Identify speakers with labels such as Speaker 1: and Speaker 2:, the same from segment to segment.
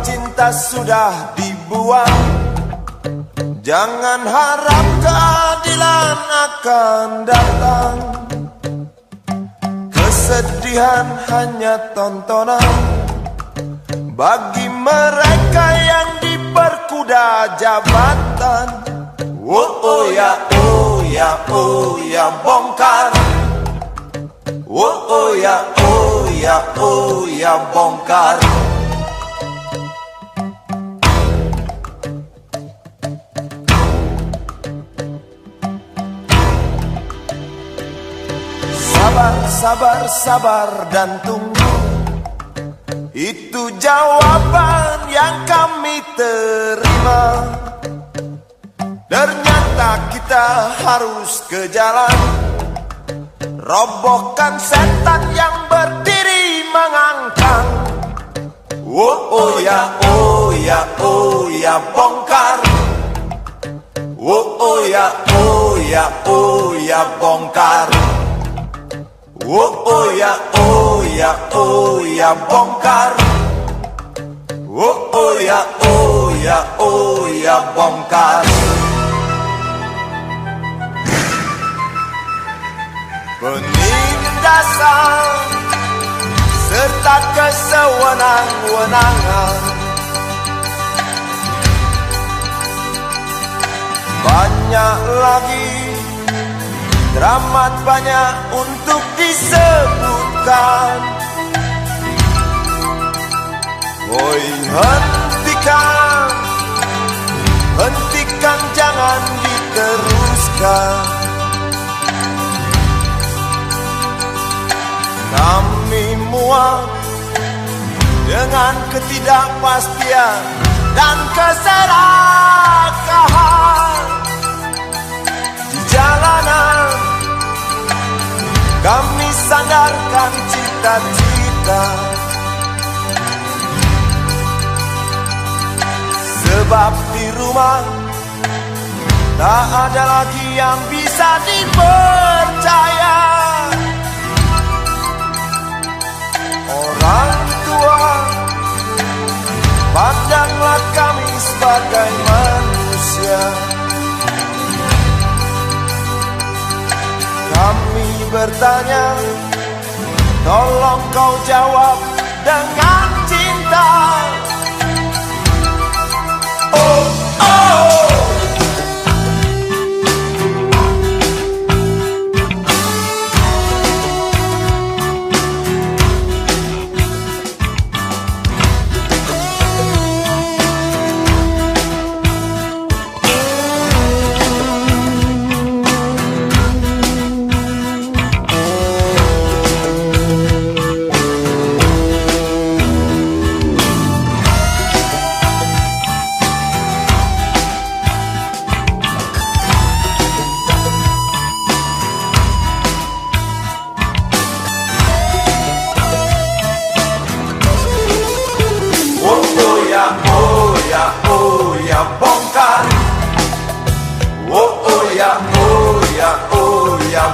Speaker 1: cinta sudah dibuang, jangan harap keadilan akan datang. Kesedihan hanya tontonan bagi mereka yang diperkuda jabatan. Oh ya, oh ya, oh ya, bongkar. Oh ya, oh ya, oh ya, bongkar. Sabar, sabar, sabar dan tunggu, itu jawaban yang kami terima. Ternyata kita harus ke jalan, robohkan setan yang berdiri mengangkang. Oh ya, oh ya, oh ya, bongkar. Oh ya, oh ya, oh ya, bongkar. Oh ya, oh ya, oh ya, bongkar. Oh ya, oh ya, oh ya, bongkar. Penindasan serta kesewenang-wenangan, banyak lagi, teramat banyak untuk disebutkan. Woi, hentikan, hentikan, jangan diteruskan. Kami muak dengan ketidakpastian dan keserakahan di jalanan. Kami sandarkan cita-cita, sebab di rumah tak ada lagi yang bisa dipercaya. Orang tua, pandanglah kami sebagai manusia. Kami bertanya, tolong kau jawab dengan cinta. Oh, oh.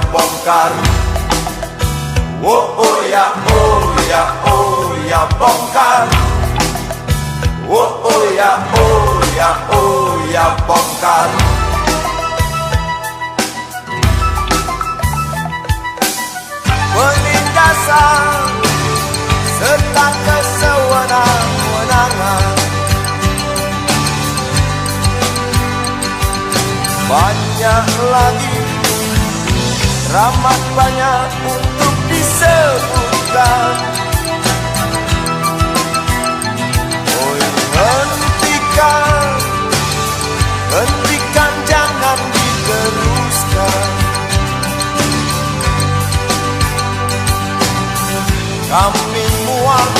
Speaker 1: Bongkar. Oh ya, oh ya, oh ya, bongkar. Oh ya, oh ya, oh ya, bongkar. Penindasan serta kesewenang-wenangan, banyak lagi, teramat banyak untuk disebutkan. Oh, hentikan, hentikan, jangan diteruskan. Kami muak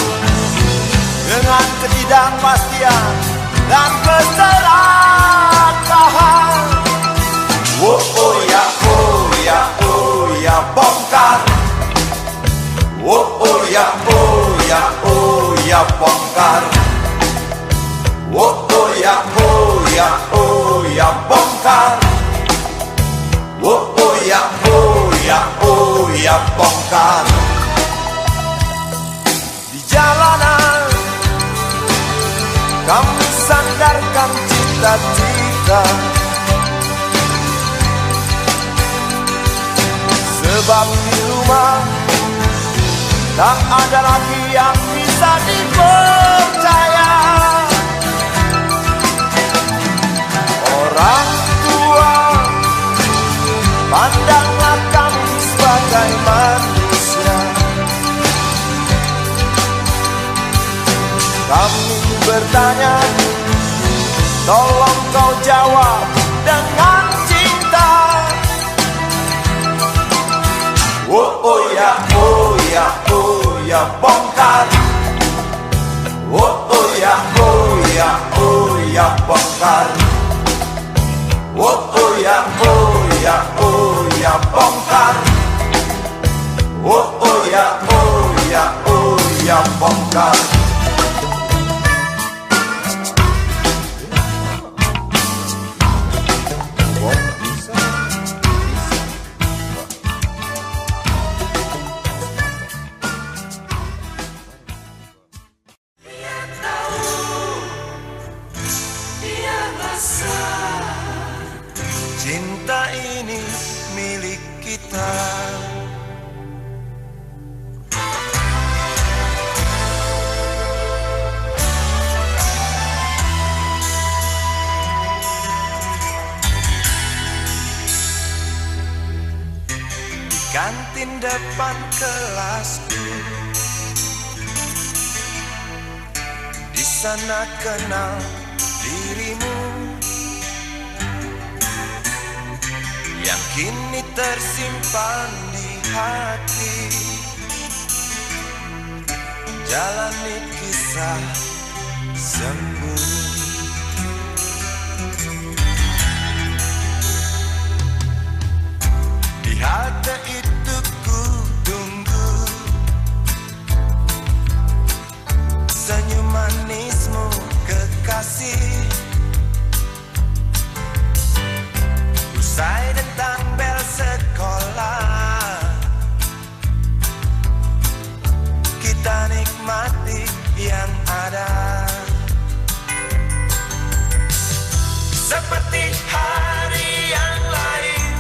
Speaker 1: dengan ketidakpastian dan keserakahan. Oh ya, oh ya, oh ya, bongkar. Oh ya, oh ya, oh ya, bongkar. Oh ya, oh ya, oh ya, bongkar. Oh ya, oh ya, oh ya, bongkar. Di jalanan Tak ada lagi yang bisa dipercaya. Orang tua, pandanglah kami sebagai manusia. Kami bertanya, tolong kau jawab dengan cinta. Oh ya, oh ya, oh ya, bongkar. Oh ya, oh ya, oh ya, bongkar. Oh ya, oh ya, oh ya, bongkar. Oh ya, oh ya, oh ya, bongkar. Cinta ini milik kita. Di kantin depan kelasku, di sana kenal dirimu, yang kini tersimpan di hati. Jalani kisah sembunyi. Di halte itu ku tunggu senyum manismu kekasih. Usai tentang bel sekolah, kita nikmati yang ada. Seperti hari yang lain,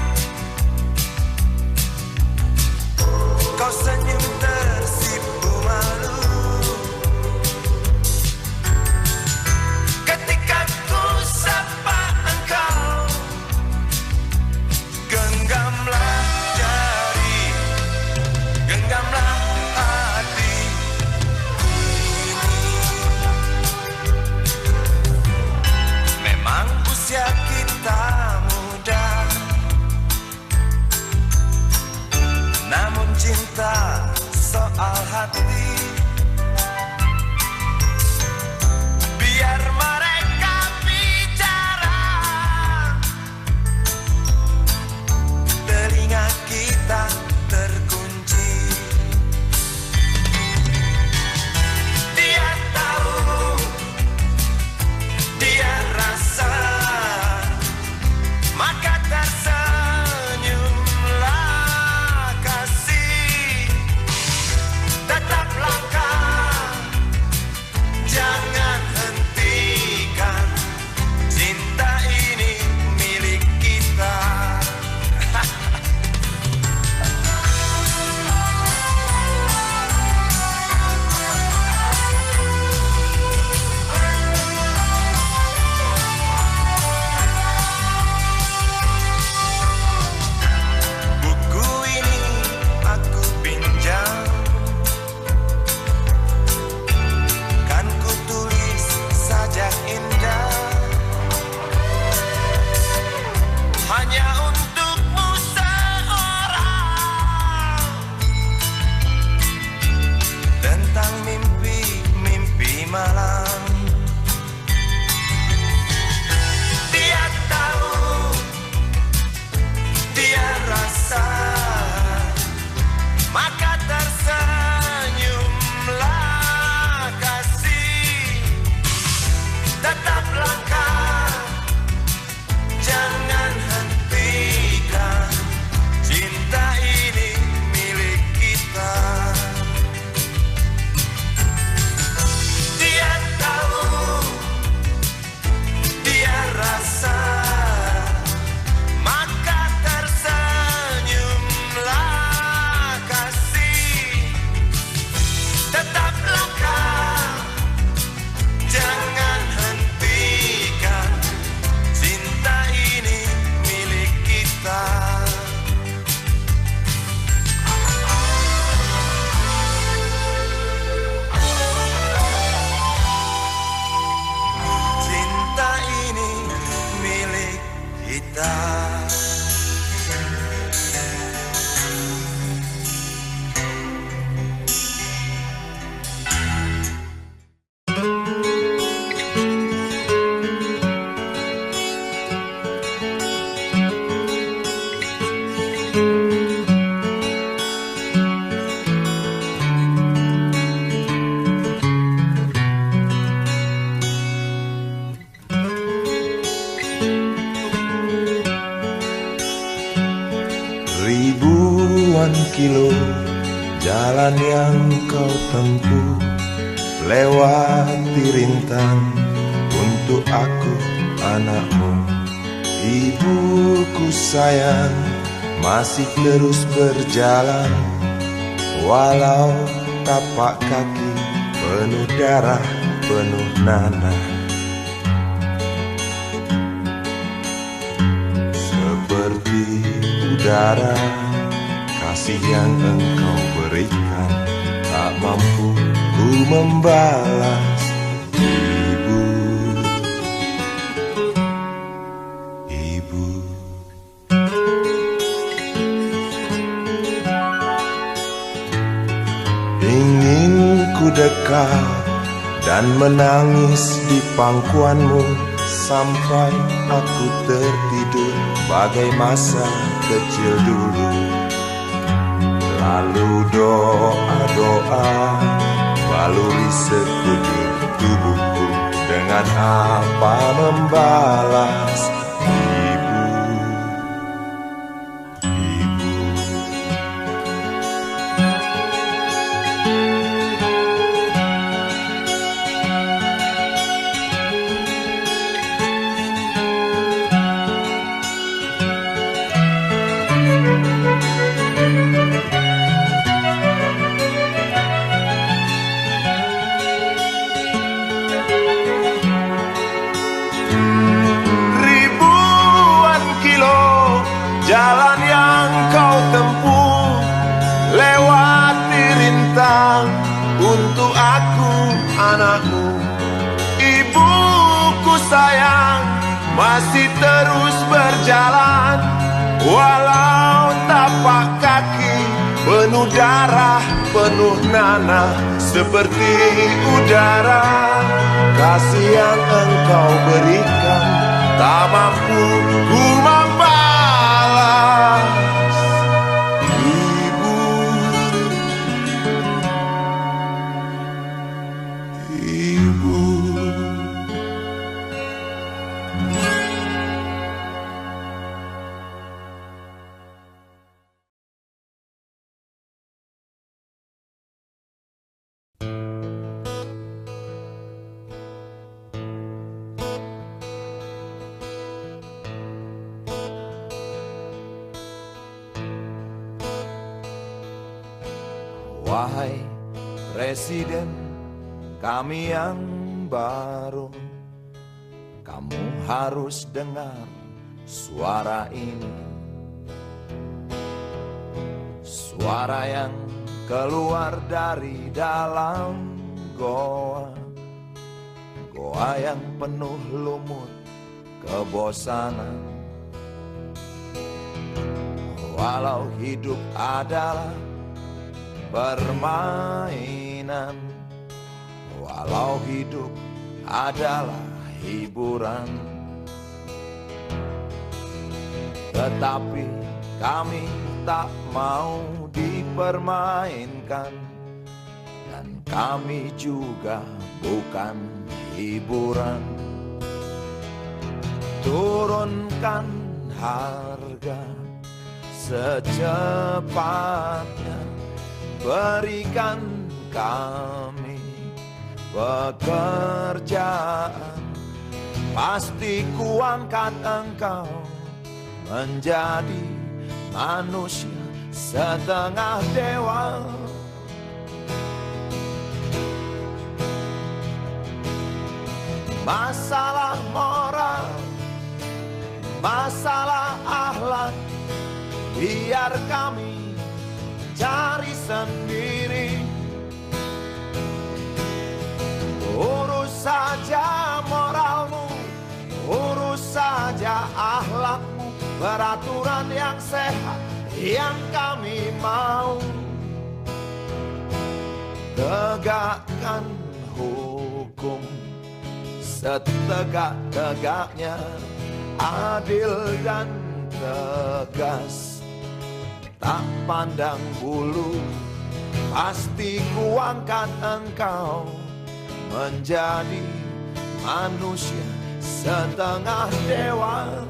Speaker 2: tempuh, lewati rintang untuk aku anakmu. Ibuku sayang, masih terus berjalan, walau tapak kaki penuh darah, penuh nanah. Seperti udara, kasih yang engkau berikan, tak mampu ku membalas. Ibu, ibu. Ingin ku dekat dan menangis di pangkuanmu sampai aku tertidur bagai masa kecil dulu. Lalu doa-doa baluri sekujur tubuhku, dengan apa membalas. Ibu, ibu. Jalan yang kau tempuh, lewati rintang untuk aku anakmu. Ibuku sayang, masih terus berjalan, walau tapak kaki penuh darah, penuh nanah. Seperti udara, kasih yang engkau berikan, tak mampu ku membalas. Ibu, ibu.
Speaker 1: Wahai Presiden kami yang baru, kamu harus dengar suara ini. Suara yang keluar dari dalam goa, goa yang penuh lumut kebosanan. Walau hidup adalah permainan, walau hidup adalah hiburan, tetapi kami tak mau dipermainkan, dan kami juga bukan hiburan. Turunkan harga secepatnya, berikan kami pekerjaan, pasti ku angkat engkau menjadi manusia setengah dewa. Masalah moral, masalah akhlak, biar kami cari sendiri. Urus saja moralmu, urus saja akhlakmu, peraturan yang sehat yang kami mau. Tegakkan hukum setegak-tegaknya, adil dan tegas, tak pandang bulu, pasti ku angkat engkau menjadi manusia setengah dewa.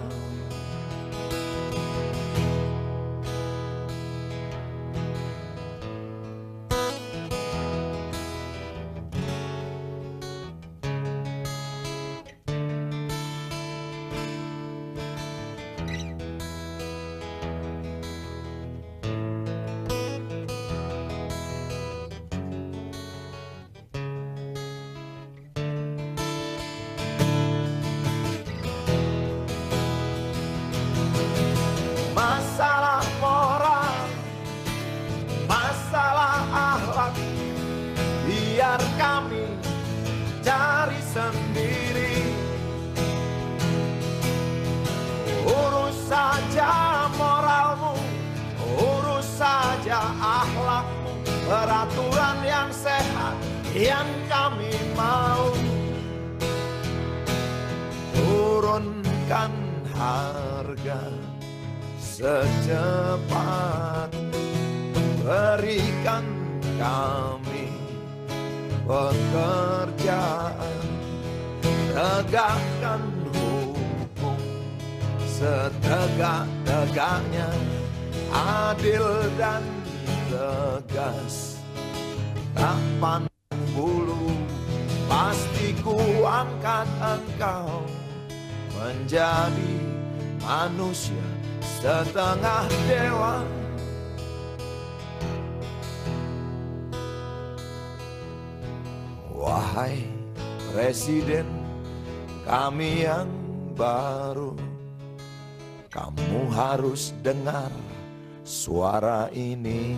Speaker 2: biar kami cari sendiri. Urus saja moralmu, urus saja akhlakmu, peraturan yang sehat yang kami mau. Turunkan harga secepat, berikan kami pekerjaan, tegakkan hukum setegak-tegaknya, adil dan tegas, tak pandang bulu. Pasti ku angkat engkau menjadi manusia setengah dewa. Wahai Presiden kami yang baru, kamu harus dengar suara ini.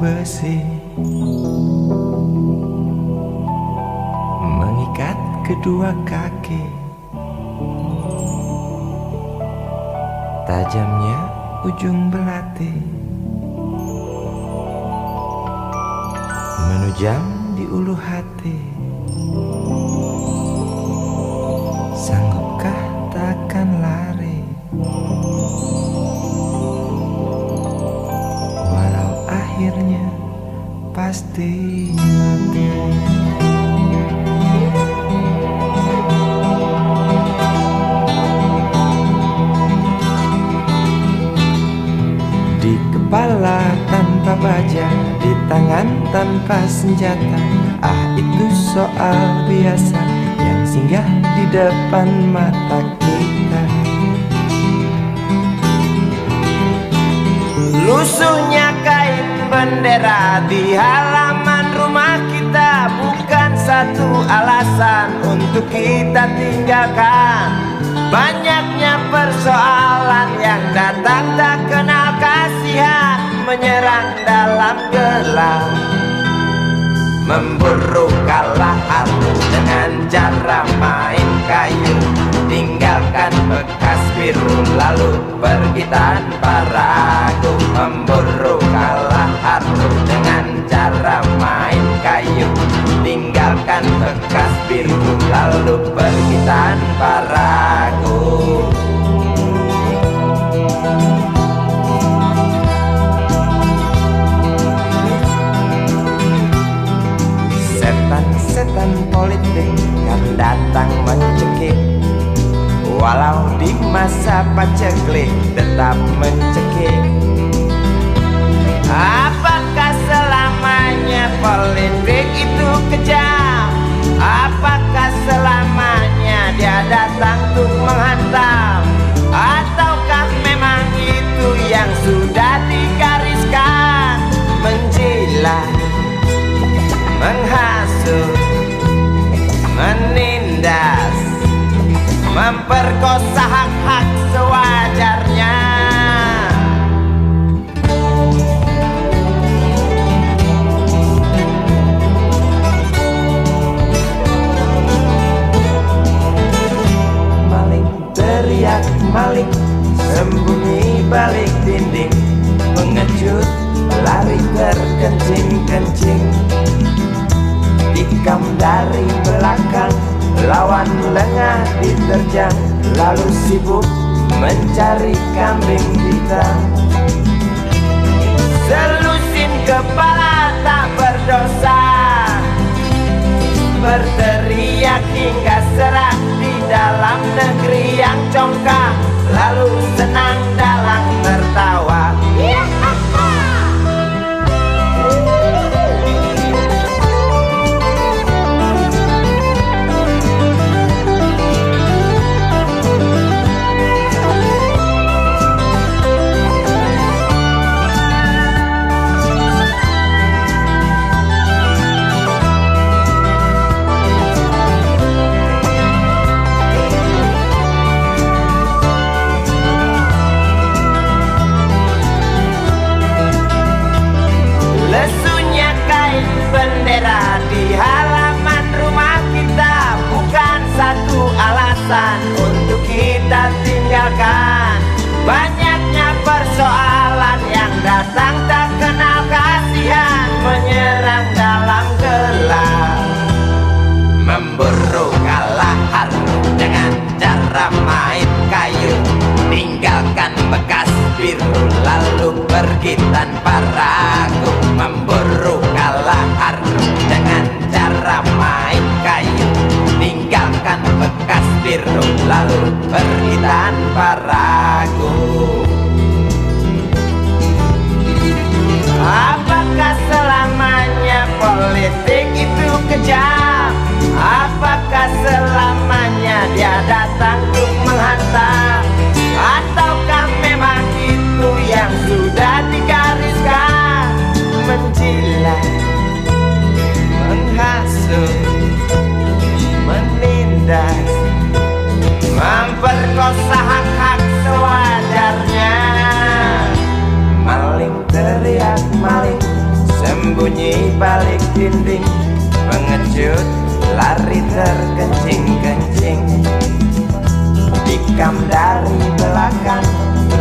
Speaker 3: besi mengikat kedua kaki. Tajamnya ujung belati menujam di ulu hati. Sanggupkah takkan lari, walau akhirnya pasti mati. Di kepala tanpa baja, di tangan tanpa senjata. Ah, itu soal biasa yang singgah di depan mata kita. Lusuhnya kain bendera di halaman rumah kita bukan satu alasan untuk kita tinggalkan. Banyaknya persoalan yang datang tak kenal kasihan, menyerang dalam gelap, memburu kalah hati dengan cara main kayu. Tinggalkan bekas biru lalu pergi tanpa ragu, memburu kalah hati dengan cara main kayu. Tinggalkan bekas biru lalu pergi tanpa ragu. Setan politik kan datang mencekik, walau di masa paceklik tetap mencekik. Apakah selamanya politik itu kejam? Apakah selamanya dia datang untuk menghantam? Ataukah memang itu yang sudah digariskan? Menjilat, menghasut, menindas, memperkosa hak-hak sewajarnya. Maling teriak maling, sembunyi balik dinding, pengecut lari terkencing-kencing. Tikam dari belakang, lawan lengah diterjang, lalu sibuk mencari kambing hitam. Selusin kepala tak berdosa, berteriak hingga serak di dalam negeri yang congkak, lalu senang dalam tertawa. Lesunya kain bendera di halaman rumah kita bukan satu alasan untuk kita tinggalkan. Banyaknya persoalan yang datang tak kenal kasihan, menyerang dalam gelap, memburu kalah harta dengan cara main kayu. Tinggalkan bekas biru lalu pergi tanpa ragu, memburu kalah harta dengan cara main kayu. Tinggalkan bekas biru lalu pergi tanpa ragu. Apakah selamanya politik itu kejam? Apakah selamanya dia datang untuk menghantam? Ataukah memang itu yang sudah digariskan? Menjilat, menghasut, menindas, memperkosa hak-hak sewajarnya. Maling teriak maling, Tikam dari belakang,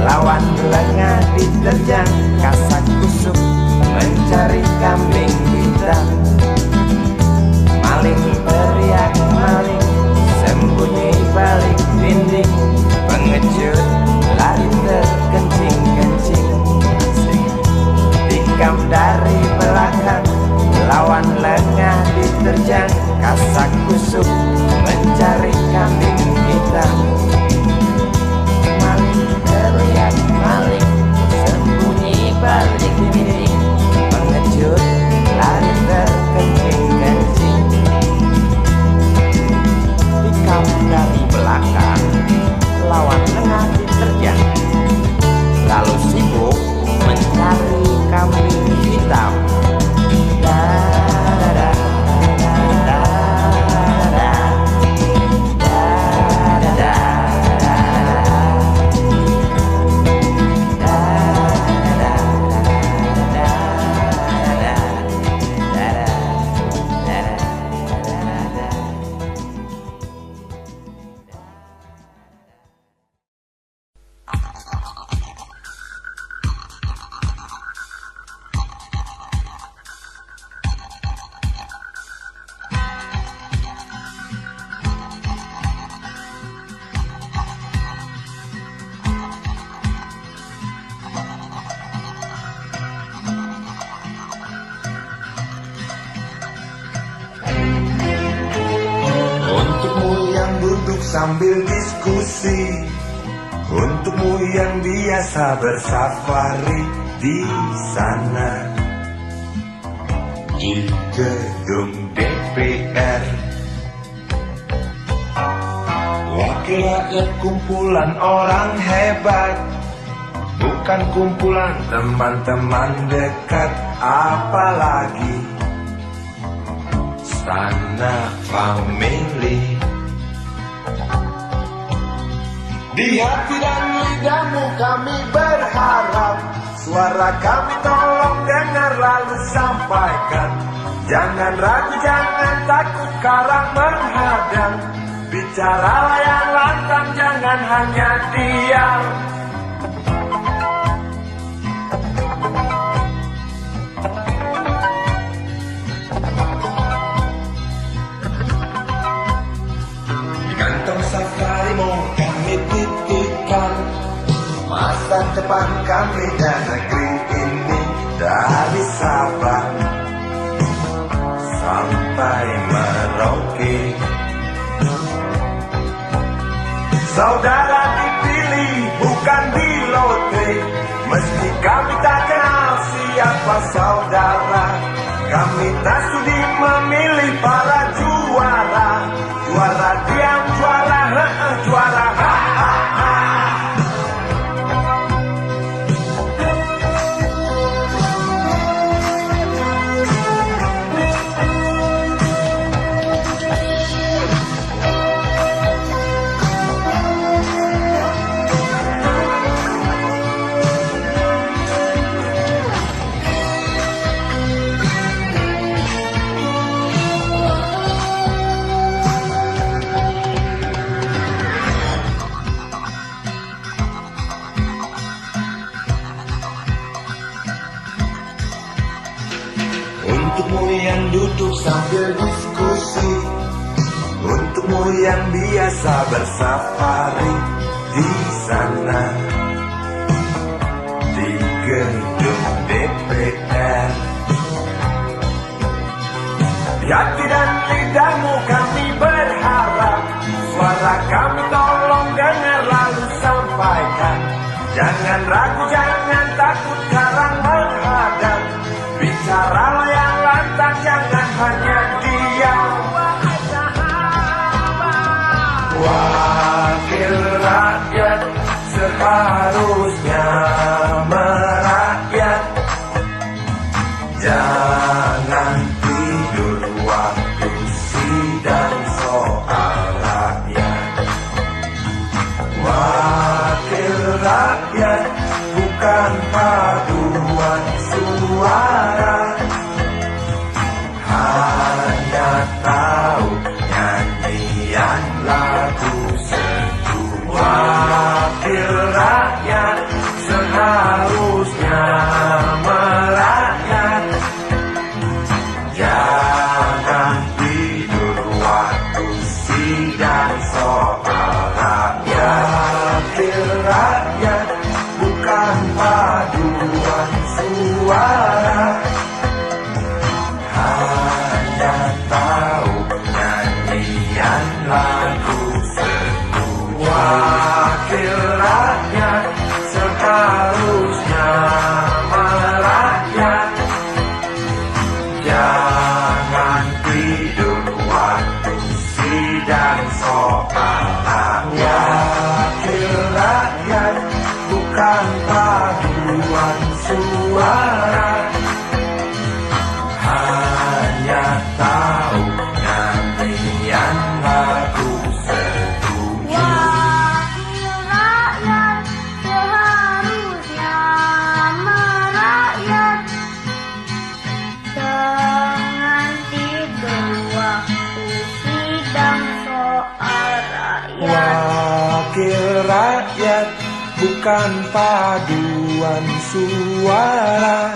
Speaker 3: lawan lengah diterjang, kasak kusuk mencari kambing hitam. Maling teriak maling, sembunyi balik dinding, pengecut lari terkencing-kencing. Tikam dari belakang, lawan lengah diterjang, kasak kusuk mencari kambing hitam. Maling teriak maling, sembunyi balik dinding, pengecut lari terkencing-kencing. Tikam dari belakang, lawan lengah diterjang, lalu sibuk mencari kambing hitam.
Speaker 2: Sambil diskusi, untukmu yang biasa bersafari di sana, di gedung DPR. Wakil rakyat kumpulan orang hebat, bukan kumpulan teman-teman dekat, apalagi Stana Family. Di hati dan lidahmu kami berharap, suara kami tolong dengar lalu sampaikan. Jangan ragu, jangan takut karang menghadang, bicaralah yang lantang, jangan hanya diam. Di kantong safarimu kami titipkan masa depan kami dan negeri ini, dari Sabang sampai Merauke. Saudara dipilih bukan di lotre, meski kami tak kenal siapa saudara. Kami tak sudi memilih para juara, juara diam, juara juara Untukmu yang duduk sambil diskusi, untukmu yang biasa bersafari di sana, di gedung DPR. Di hati dan lidahmu kami berharap, suara kami tolong dengar lalu sampaikan. Jangan ragu, jangan takut karang menghadang, bicaralah yang lantang, jangan hanya diam. Wakil rakyat seharusnya merakyat, jangan tidur waktu sidang soal rakyat. Wakil rakyat bukan paduan suara, hanya tahu nyanyian lagu sejuara. Wakil rakyat seharusnya merakyat. Jangan tidur waktu sidang soal rakyat. Wakil rakyat bukan paduan suara, hanya tahu nyanyian lagu setuju.
Speaker 4: Wakil rakyat seharusnya merakyat. Jangan tidur waktu sidang soal rakyat.
Speaker 2: Wakil rakyat bukan paduan suara,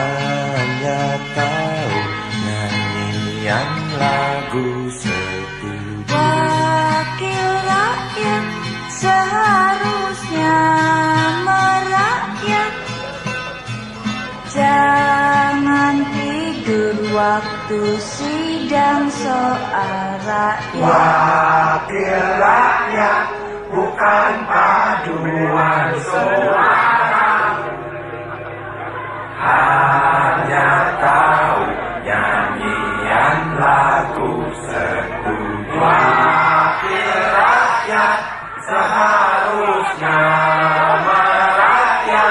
Speaker 2: hanya tahu nyanyian lagu setuju.
Speaker 4: Wakil rakyat seharusnya merakyat. Jangan tidur waktu sidang soal rakyat.
Speaker 2: Wakil rakyat bukan paduan suara, hanya tahu nyanyian lagu setuju. Wakil rakyat seharusnya merakyat.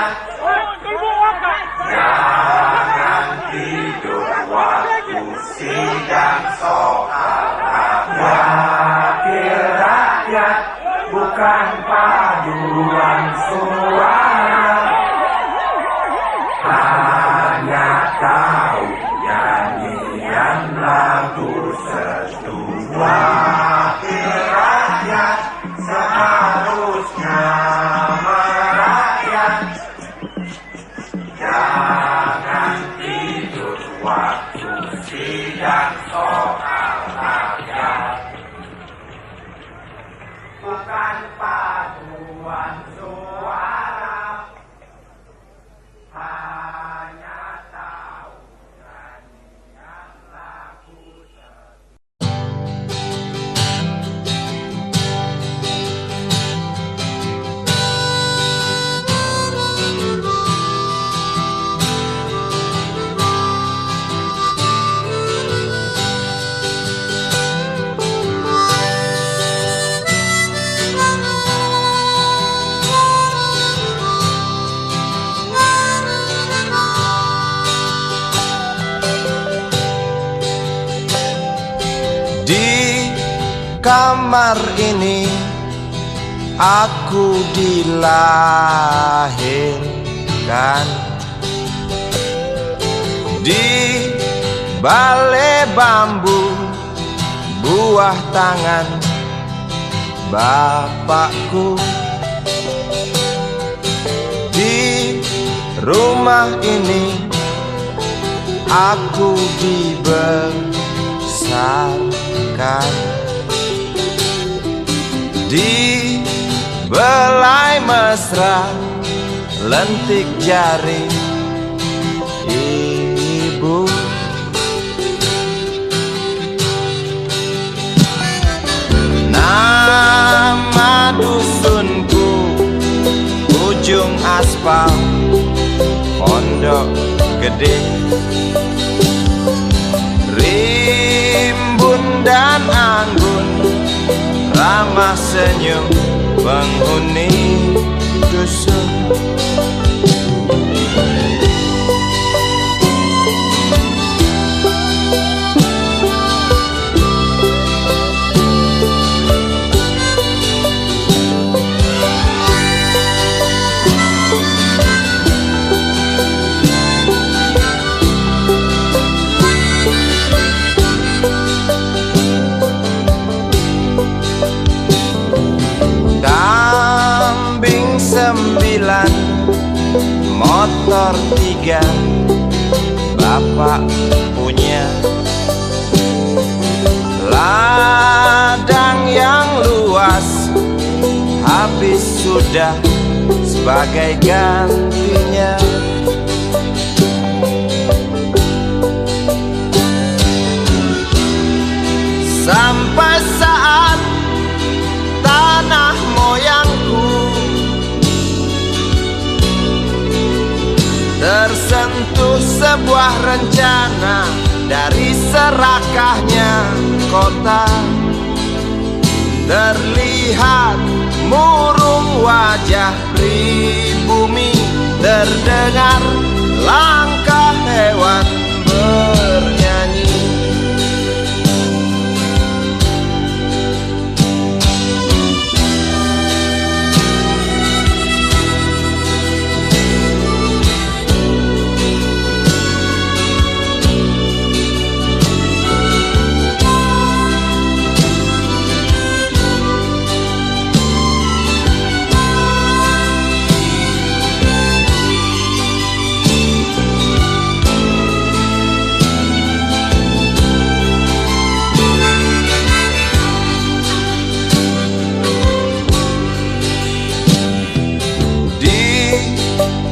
Speaker 2: Jangan tidur waktu sidang soal rakyat. Wakil rakyat bukan paduan suara, hanya tahu nyanyian lagu setuju. Wakil rakyat seharusnya merakyat. Jangan tidur waktu sidang soal rakyat. Bukan paduan suara, hanya tahu nyanyian lagu setuju.
Speaker 3: Di kamar ini aku dilahirkan, di balai bambu buah tangan bapakku. Di rumah ini aku dibesarkan, di belai mesra lentik jari ibu. Nama dusunku ujung aspal Pondok Gede. Rimbun dan anggun ramah senyum penghuni dusun. Kambing 9, motor 3, bapak punya. Ladang yang luas habis sudah sebagai gantinya. Sampai saat sebuah rencana dari serakahnya kota. Terlihat murung wajah pribumi, terdengar langkah hewan bernyanyi.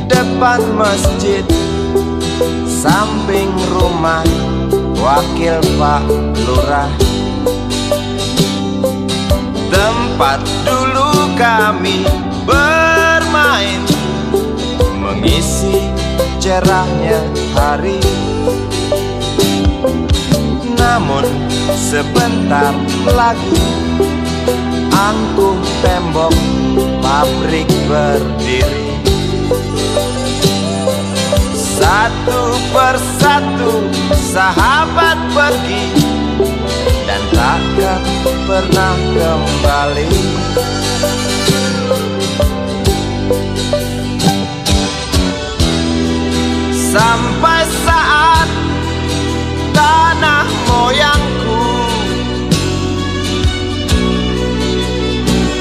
Speaker 3: Depan masjid, samping rumah wakil Pak Lurah, tempat dulu kami bermain, mengisi cerahnya hari. Namun sebentar lagi angkuh tembok pabrik berdiri. Satu persatu sahabat pergi dan takkan pernah kembali. Sampai saat tanah moyangku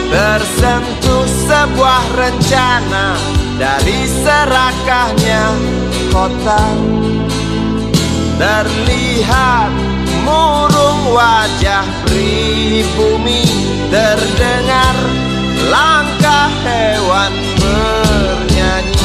Speaker 3: tersentuh sebuah rencana dari serakahnya kota. Terlihat murung wajah pribumi, terdengar langkah hewan bernyanyi.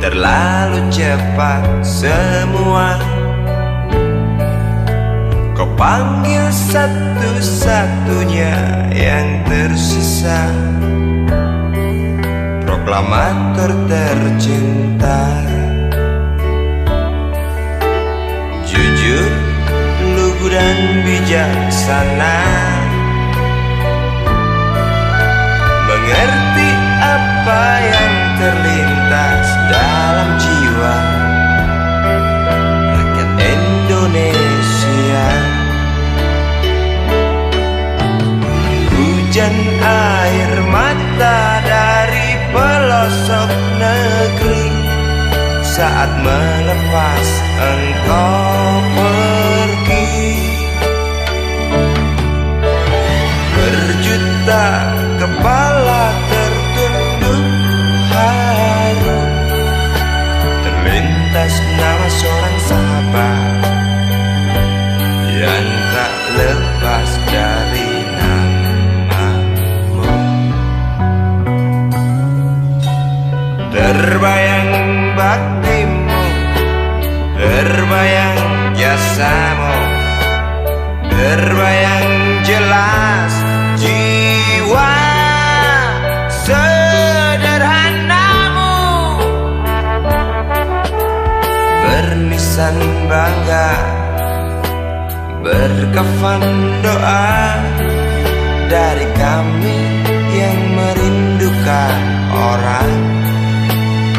Speaker 3: Terlalu cepat semua, kau panggil satu-satunya yang tersisa, proklamator tercinta. Jujur, lugu dan bijaksana, mengerti apa yang terlintas dalam jiwa rakyat Indonesia. Hujan air mata dari pelosok negeri saat melepas engkau pergi. Berjuta kepala tertunduk haru, terlintas nama seorang sahabat yang tak lepas dari namamu. Terbayang baktimu, terbayang jasamu, terbayang jelas jiwa sederhanamu, bernisan bangga, berkafan doa dari kami yang merindukan orang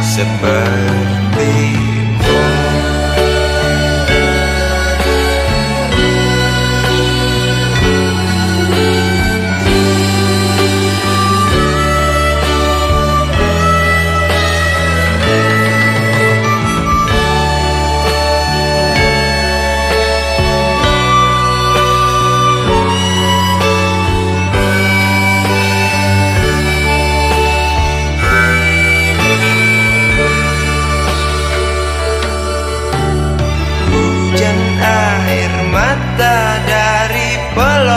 Speaker 3: sepertimu.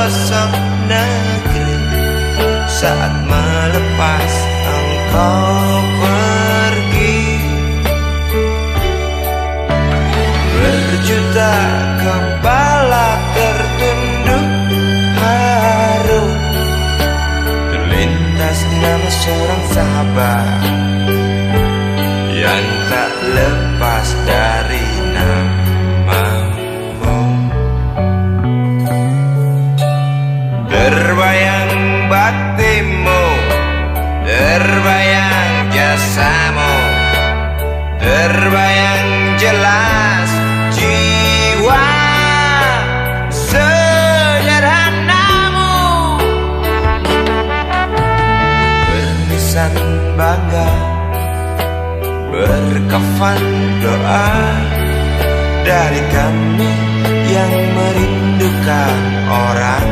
Speaker 3: pelosok negeri saat melepas engkau pergi. Berjuta kepala tertunduk haru, terlintas nama seorang sahabat yang tak lepas dari namamu. Terbayang baktimu, terbayang jasamu, terbayang jelas jiwa sederhanamu. Berlisan bangga, berkafan doa dari kami yang merindukan orang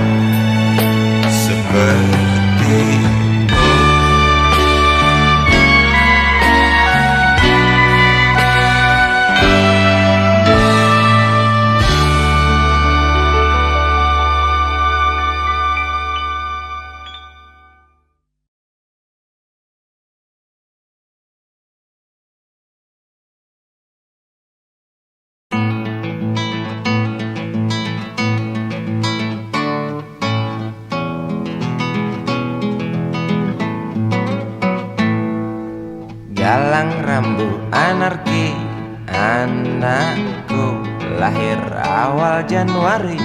Speaker 3: sepertimu. Galang rambu anarki, anakku lahir awal Januari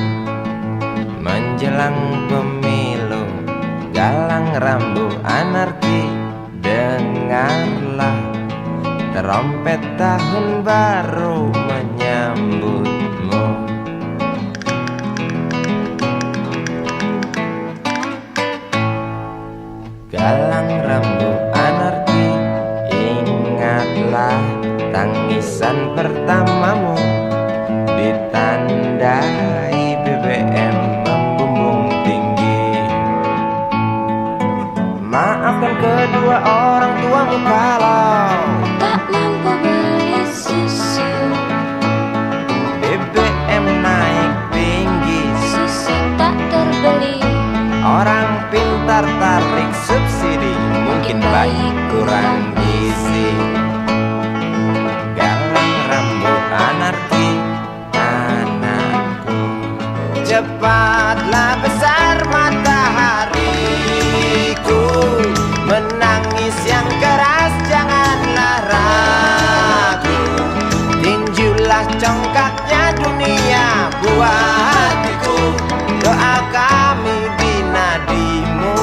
Speaker 3: menjelang pemilu. Galang rambu anarki, dengarlah terompet tahun baru menyambutmu. Galang rambu anarki, ingatlah tangisan pertamamu ditandai BBM membumbung tinggi. Maafkan kedua orang tuamu kalau
Speaker 4: tak mampu beli susu,
Speaker 3: BBM naik tinggi,
Speaker 4: susu tak terbeli.
Speaker 3: orang pintar tarik subsidi, mungkin bayi kurang gizi. Galang rambu anarki, anakku, cepatlah besar matahariku, menangis yang keras janganlah ragu, tinjulah congkaknya dunia buah hatiku, doa kami di nadimu.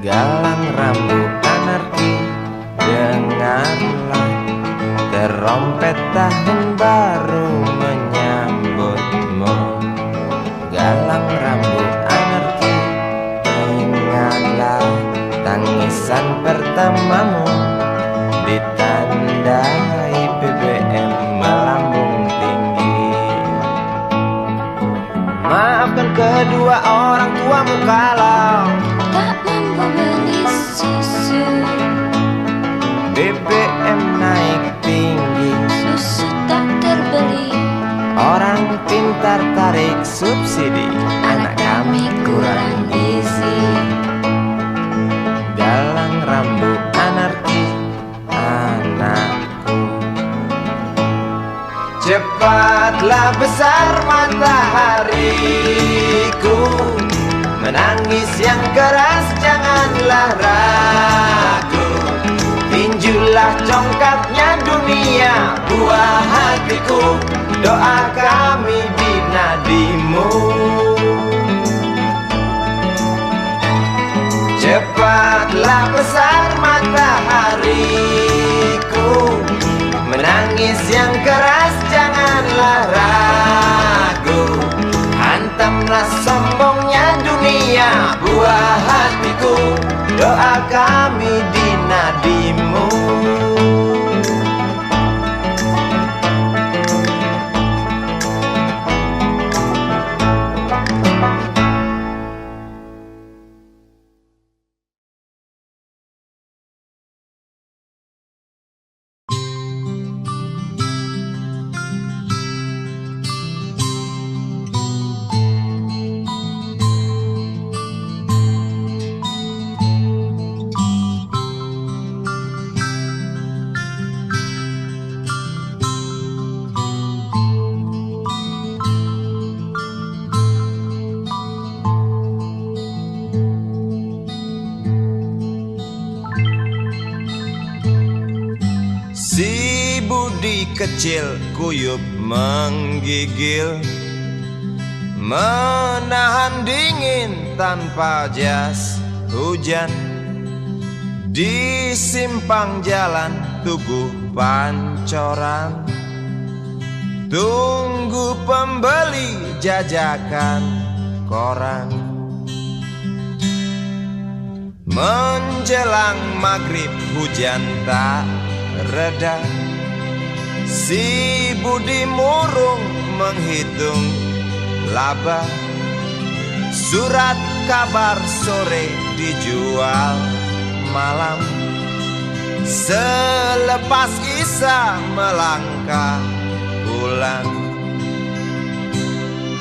Speaker 3: Galang rambu anarki, dengarlah terompet tahun baru menyambutmu. Galang rambu anarki, ingatlah tangisan pertamamu ditandai BBM melambung tinggi. Maafkan kedua orang tuamu kalau
Speaker 4: Tak mampu beli susu,
Speaker 3: BBM naik tinggi,
Speaker 4: susu tak terbeli.
Speaker 3: orang pintar tarik subsidi, anak kami kurang gizi. Galang rambu anarki, anakku, cepatlah besar matahariku, menangis yang keras janganlah ragu, tinjulah congkaknya dunia buah hatiku, doa kami di nadimu. Cepatlah besar matahariku, menangis yang keras janganlah ragu, hantamlah semua doa kami di nadimu.
Speaker 5: Si Budi kecil kuyup menggigil, menahan dingin tanpa jas hujan. Di simpang jalan Tugu Pancoran, tunggu pembeli jajakan koran. Menjelang maghrib hujan tak reda, si Budi murung menghitung laba. Surat kabar sore dijual malam. Selepas Isya melangkah pulang.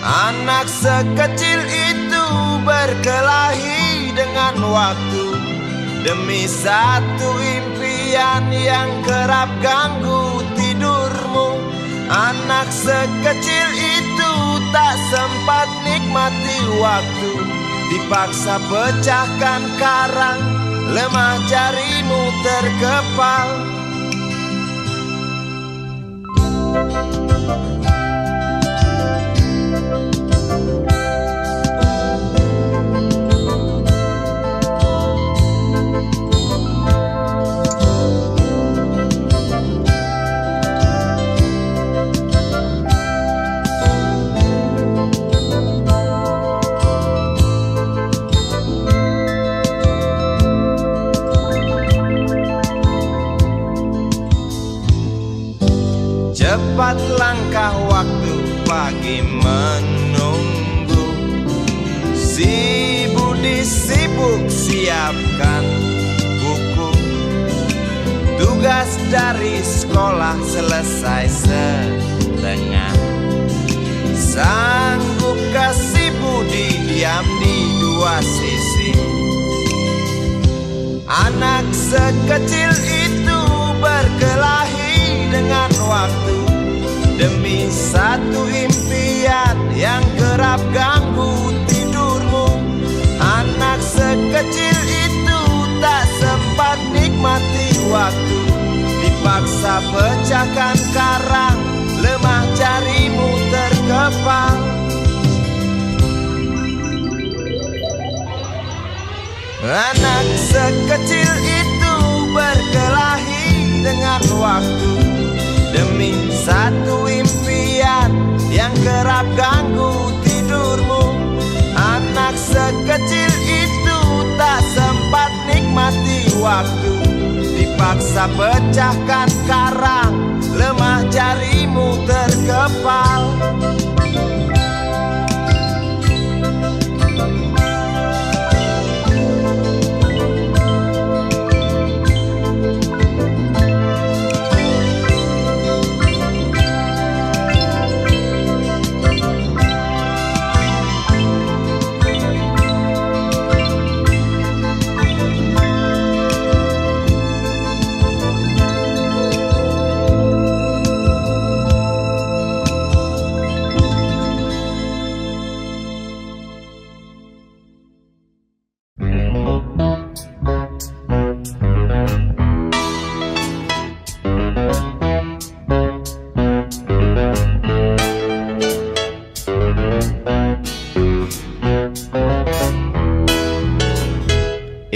Speaker 5: Anak sekecil itu berkelahi dengan waktu demi satu impian yang kerap ganggu tidurmu. Anak sekecil itu tak sempat nikmati waktu, dipaksa pecahkan karang, lemah jarimu terkepal. Cepat langkah waktu, pagi menunggu. Si Budi sibuk siapkan buku. Tugas dari sekolah selesai setengah. Sanggupkah si Budi diam di dua sisi? Anak sekecil itu berkelahi dengan waktu demi satu impian yang kerap ganggu tidurmu. Anak sekecil itu tak sempat nikmati waktu, dipaksa pecahkan karang, lemah jarimu terkepal. Anak sekecil itu berkelahi dengan waktu demi satu impian yang kerap ganggu tidurmu. Anak sekecil itu tak sempat nikmati waktu, dipaksa pecahkan karang, lemah jarimu terkepal.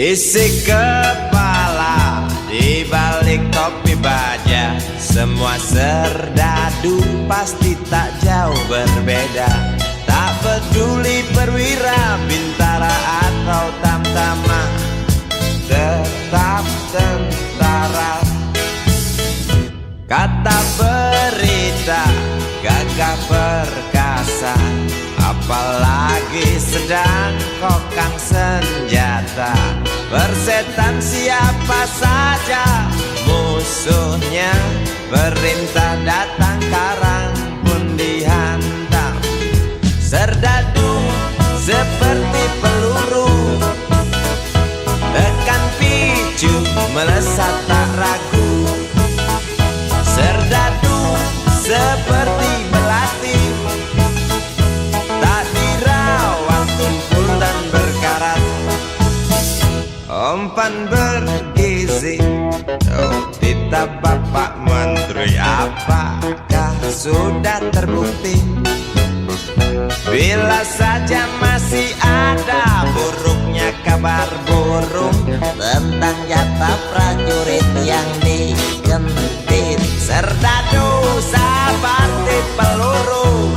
Speaker 5: Isi kepala di balik topi baja, semua serdadu pasti tak jauh berbeda. Tak peduli perwira, bintara atau tamtama, Kata berita gagah perkasa, apalagi sedang kokang senjata. Persetan siapa saja musuhnya, perintah datang karang pun dihantam. Serdadu seperti peluru, tekan picu melesat tak ragu. Serdadu seperti belati, tak dirawat tumpul dan berkarat. Umpan bergizi, oh titah Bapak Menteri, apakah sudah terbukti? Bila saja masih ada buruknya kabar burung tentang jatah prajurit yang digentit. Serdadu seperti peluru,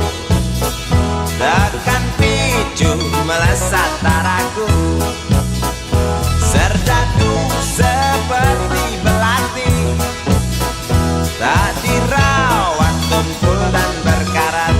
Speaker 5: tekan picu melesat tak ragu. Serdadu seperti belati, tak dirawat tumpul dan berkarat.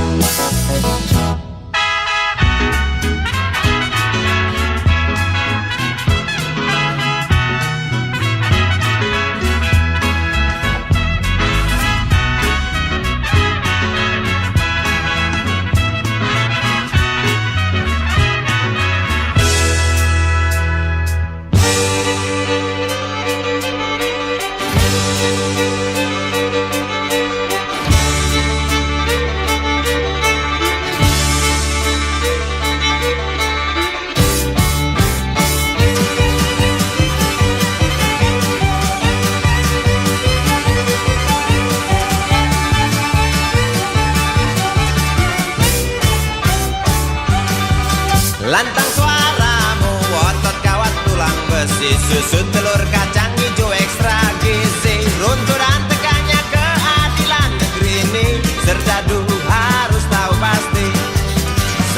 Speaker 5: Lantang suaramu, otot kawat tulang besi, susu telur kacang hijau ekstra gizi. Runtuhan tekannya keadilan negeri ini, Serdadu harus tahu pasti.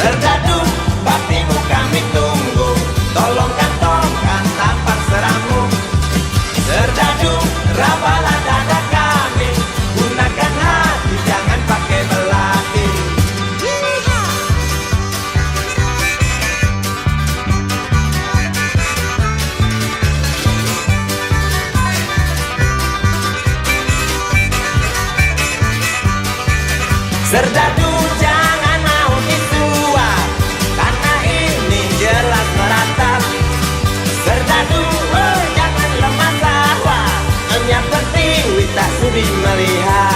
Speaker 5: Serdadu, baktimu kami tunggu, tolong kantongkan tampar serammu. Serdadu, rapalah dada kami, gunakan hati jangan pakai belati. Serdadu jangan mau disuap, karena ini jelas meratap. Serdadu jangan lemah sawah, hanya pertiwi tak sudi melihat.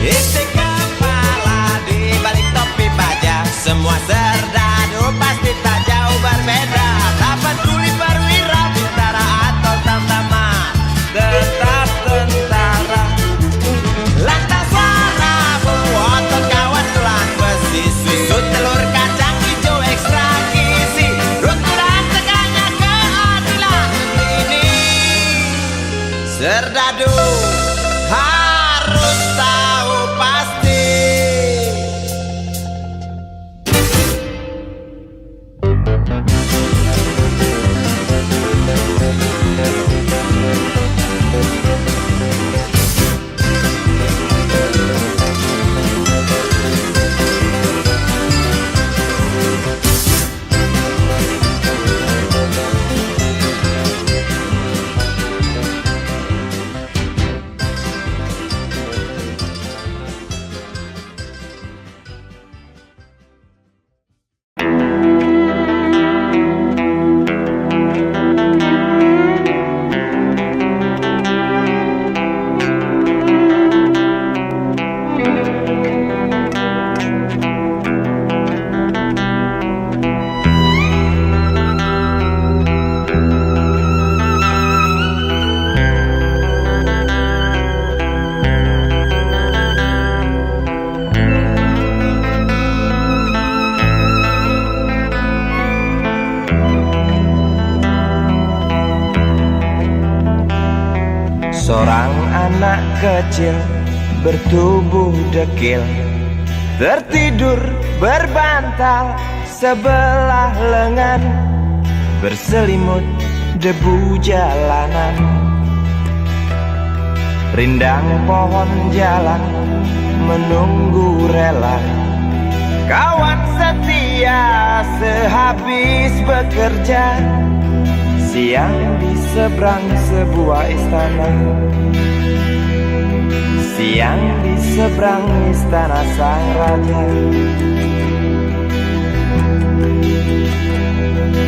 Speaker 5: Isi kepala di balik topi baja, semua serdadu pasti tak jauh berbeda. Tak peduli perwira, bintara atau tamtama, tetap tentara. Lantang suaramu, otot kawan tulang besi, susu telur kacang hijau ekstra gizi. Runtuhan tekannya keadilan ini, Serdadu harus tahu pasti.
Speaker 3: Seorang anak kecil bertubuh dekil tertidur berbantal sebelah lengan, berselimut debu jalanan. Rindang pohon jalan menunggu rela, kawan setia sehabis bekerja. Siang di seberang sebuah istana, siang di seberang istana sang raja.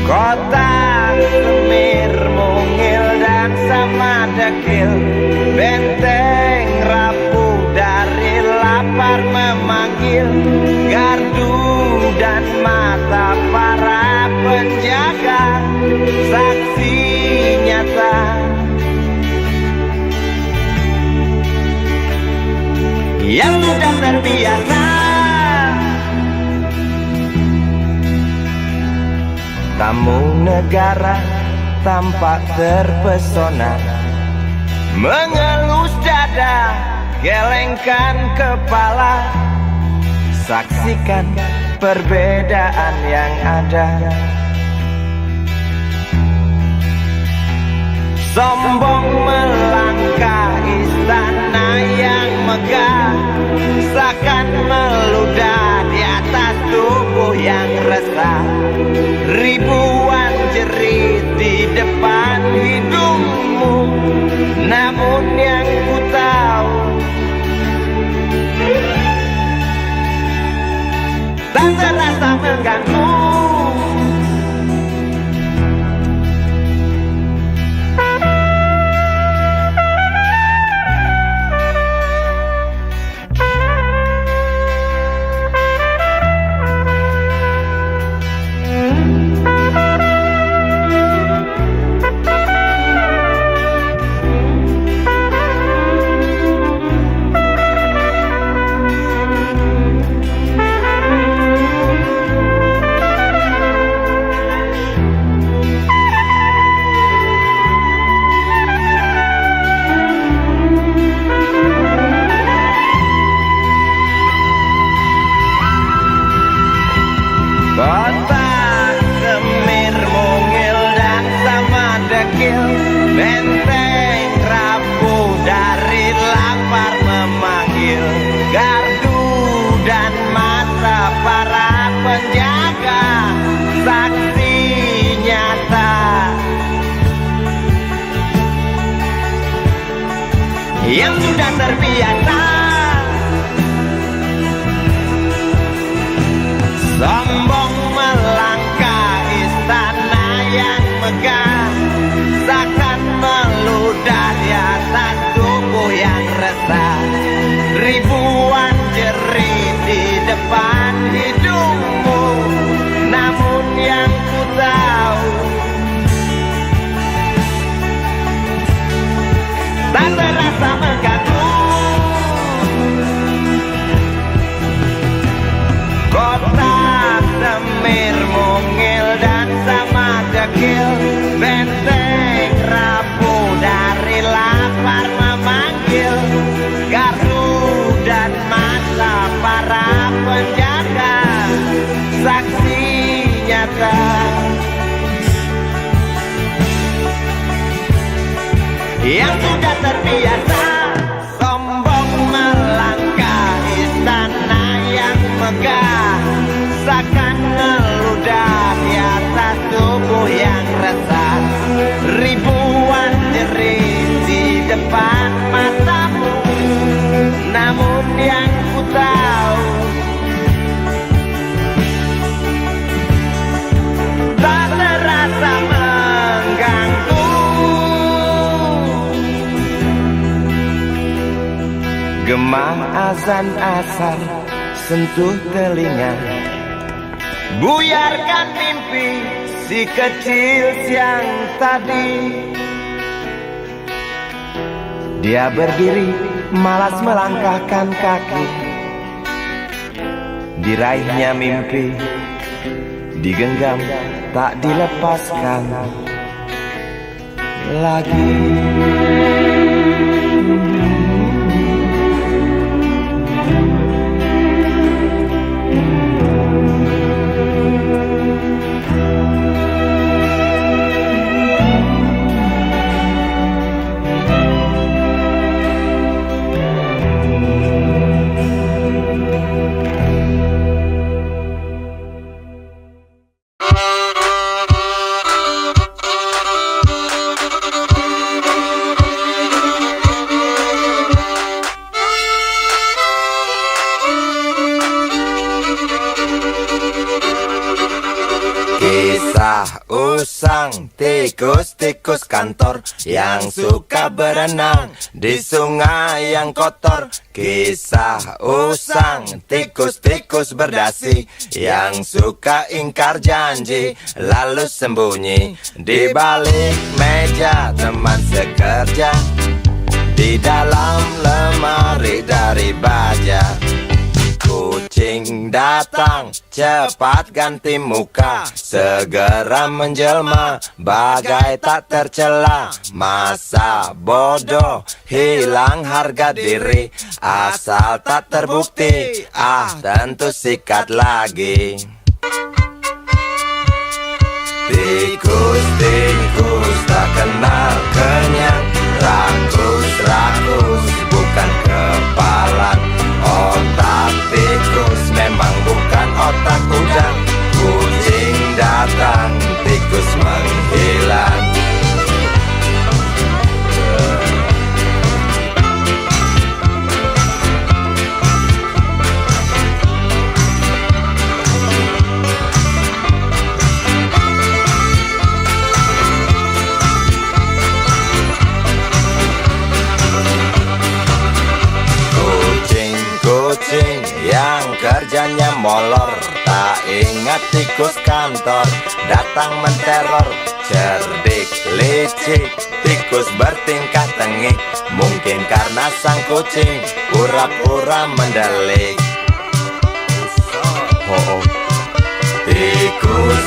Speaker 3: Kota Semir mungil dan sama dekil, benteng rapuh dari lapar memanggil. Gardu dan mata para penjaga, saksi nyata yang sudah terbiasa. Tamu negara tampak terpesona, mengelus dada, gelengkan kepala. Saksikan perbedaan yang ada. Sombong melangkah istana yang megah, seakan meludah di atas tubuh yang resah. Ribuan jerit di depan hidungmu, namun yang ku tahu tak terasa mengganggu. Kota Semir mungil dan sama dekil, benteng rapuh dari lapar memanggil. Gardu dan mata para penjaga, saksi nyata yang sudah terbiasa. Sombong melangkah istana yang megah, seakan meludah di atas tubuh yang resah. Ribuan jerit di depan hidungmu, namun yang ku tahu tak terasa mengganggu. Kota Semir mungil dan sama dekil, benteng rapuh dari lapar memanggil. Gardu dan mata para penjaga, saksi nyata yang sudah terbiasa. Sombong melangkah istana yang megah, seakan meludah di atas tubuh yang resah. Ribuan jerit di depan matamu, namun yang ku tahu tak terasa mengganggu. Gema azan asar sentuh telinga, buyarkan mimpi si kecil siang tadi. Dia berdiri malas melangkahkan kaki, diraihnya mimpi, digenggam tak dilepaskan lagi. Kisah usang tikus-tikus kantor yang suka berenang di sungai yang kotor. Kisah usang tikus-tikus berdasi yang suka ingkar janji lalu sembunyi di balik meja teman sekerja, di dalam lemari dari baja. Kucing datang, cepat ganti muka, segera menjelma, bagai tak tercela. Masa bodoh, hilang harga diri, asal tak terbukti, tentu sikat lagi. Tikus-tikus tak kenal kenyang, rakus-rakus bukan kepalan. Otak tikus memang bukan otak udang. Kucing datang, tikus menghilang. Kucing yang kerjanya molor, tak ingat tikus kantor, datang menteror. Cerdik, licik, tikus bertingkah tengik, mungkin karena sang kucing pura-pura mendelik. Tikus